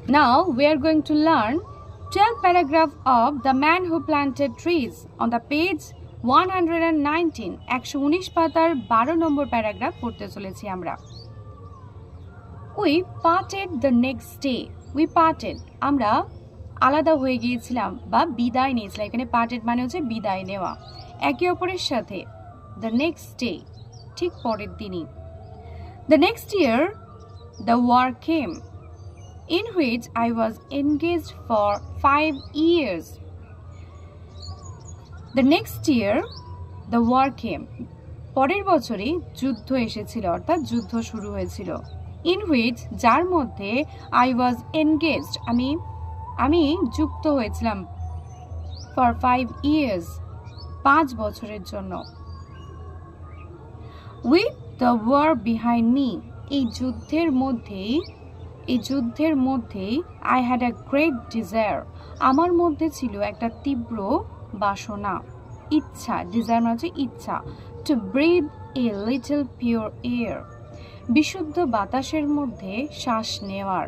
Now we are going to learn 12 paragraph of The Man Who Planted Trees on the page 119 119 পাতার 12 নম্বর paragraph পড়তে চলেছি আমরা। We parted the next day. We parted আমরা আলাদা হয়ে গিয়েছিলাম বা বিদায় নিয়েছিলাম। এখানে parted মানে হচ্ছে বিদায় নেওয়া একে অপরের সাথে। The next day ঠিক পরের দিনই। The next year the war came, in which I was engaged for 5 years. The next year the war came. পরের বছরে যুদ্ধ এসেছিল অর্থাৎ যুদ্ধ শুরু হয়েছিল। In which যার মধ্যে I was engaged আমি যুক্ত হয়েছিলাম for 5 years 5 বছরের জন্য। With the war behind me এই যুদ্ধের মধ্যেই I had a great desire আমার মধ্যে ছিল একটা তীব্র বাসনা ইচ্ছা desire মানে হচ্ছে ইচ্ছা to breathe a little pure air বিশুদ্ধ বাতাসের মধ্যে শ্বাস নেওয়ার।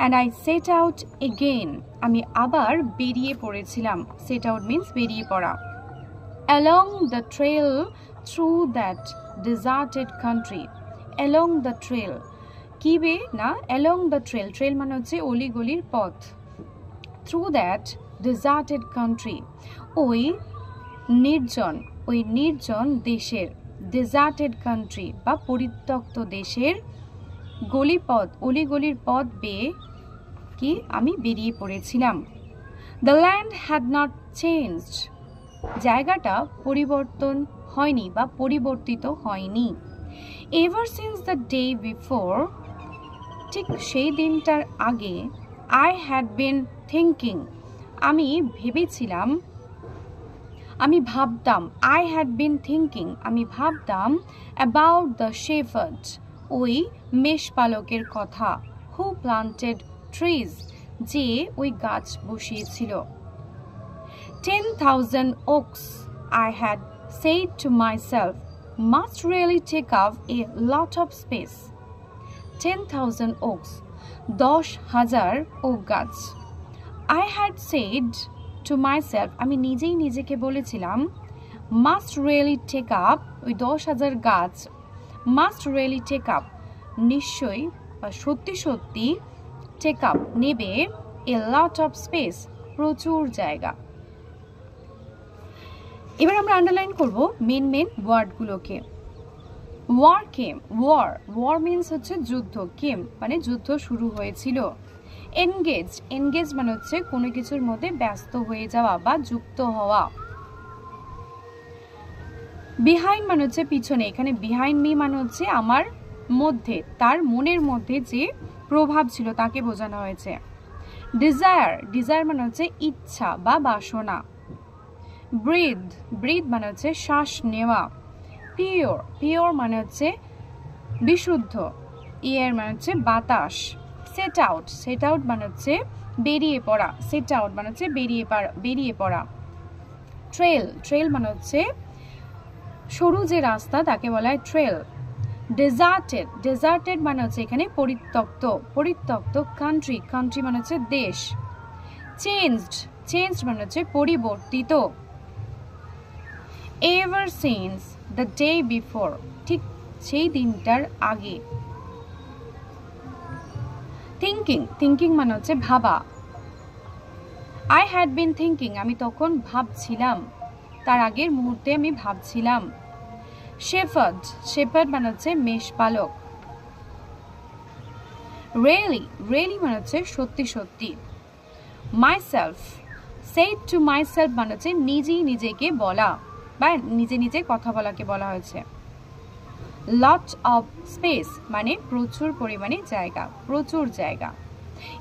And I set out again আমি আবার বেরিয়ে পড়েছিলাম set out means বেরিয়ে পড়া along the trail through that deserted country along the trail কি বে না along the trail মানে হচ্ছে অলিগলির পথ through that deserted country ওই নির্জন দেশের deserted country বা পরিত্যক্ত দেশের অলিগলির পথ বেয়ে কি আমি বেরিয়ে পড়েছিলাম। The land had not changed জায়গাটা পরিবর্তন হয়নি বা পরিবর্তিত হয়নি। Ever since the day before ঠিক সেই দিনটার আগে I had been thinking আমি ভাবতাম I had been thinking আমি ভাবতাম about the shepherd ওই মেষপালকের কথা who planted trees যে ওই গাছ বসিয়েছিল। 10,000 oaks I had said to myself must really take up a lot of space. 10,000 oaks 10,000 okay গাছ I had said to myself আমি নিজেকে বলেছিলাম must really take up ওই 10,000 গাছ must really take up নিশ্চয়ই বা সত্যি take up নেবে a lot of space প্রচুর জায়গা। এবার আমরা আন্ডারলাইন করব main ওয়ার্ডগুলোকে। war came war means হচ্ছে যুদ্ধ came মানে যুদ্ধ শুরু হয়েছিল। engaged মানে হচ্ছে কোনো কিছুর মধ্যে ব্যস্ত হয়ে যাওয়া বা যুক্ত হওয়া। behind মানে হচ্ছে পিছনে এখানে behind me মানে হচ্ছে আমার মধ্যে তার মনের মধ্যে যে প্রভাব ছিল তাকে বোঝানো হয়েছে। desire মানে হচ্ছে ইচ্ছা বা বাসনা। breathe মানে হচ্ছে শ্বাস নেওয়া। pure মানে হচ্ছে বিশুদ্ধ। air মানে হচ্ছে বাতাস। set out মানে হচ্ছে বেরিয়ে পড়া set out মানে হচ্ছে বেরিয়ে পড়া। trail মানে হচ্ছে সরু যে রাস্তা তাকে বলা হয় trail। deserted মানে হচ্ছে এখানে পরিত্যক্ত country মানে হচ্ছে দেশ। changed মানে হচ্ছে পরিবর্তিত। ever since the day before ঠিক সেই দিনটার আগে। thinking মানে হচ্ছে ভাবা। I had been thinking আমি তখন ভাবছিলাম তার আগের মুহূর্তে আমি ভাবছিলাম। shepherd মানে হচ্ছে মেষপালক। really মানে হচ্ছে সত্যি। myself said to myself মানে হচ্ছে নিজেকে বলা বা নিজে কথা বলাকে বলা হয়েছে। lot of space মানে প্রচুর পরিমাণে প্রচুর জায়গা।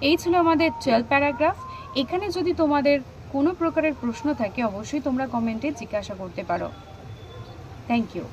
এই ছিল আমাদের 12 প্যারাগ্রাফ। এখানে যদি তোমাদের কোনো প্রকারের প্রশ্ন থাকে অবশ্যই তোমরা কমেন্টে জিজ্ঞাসা করতে পারো। Thank you.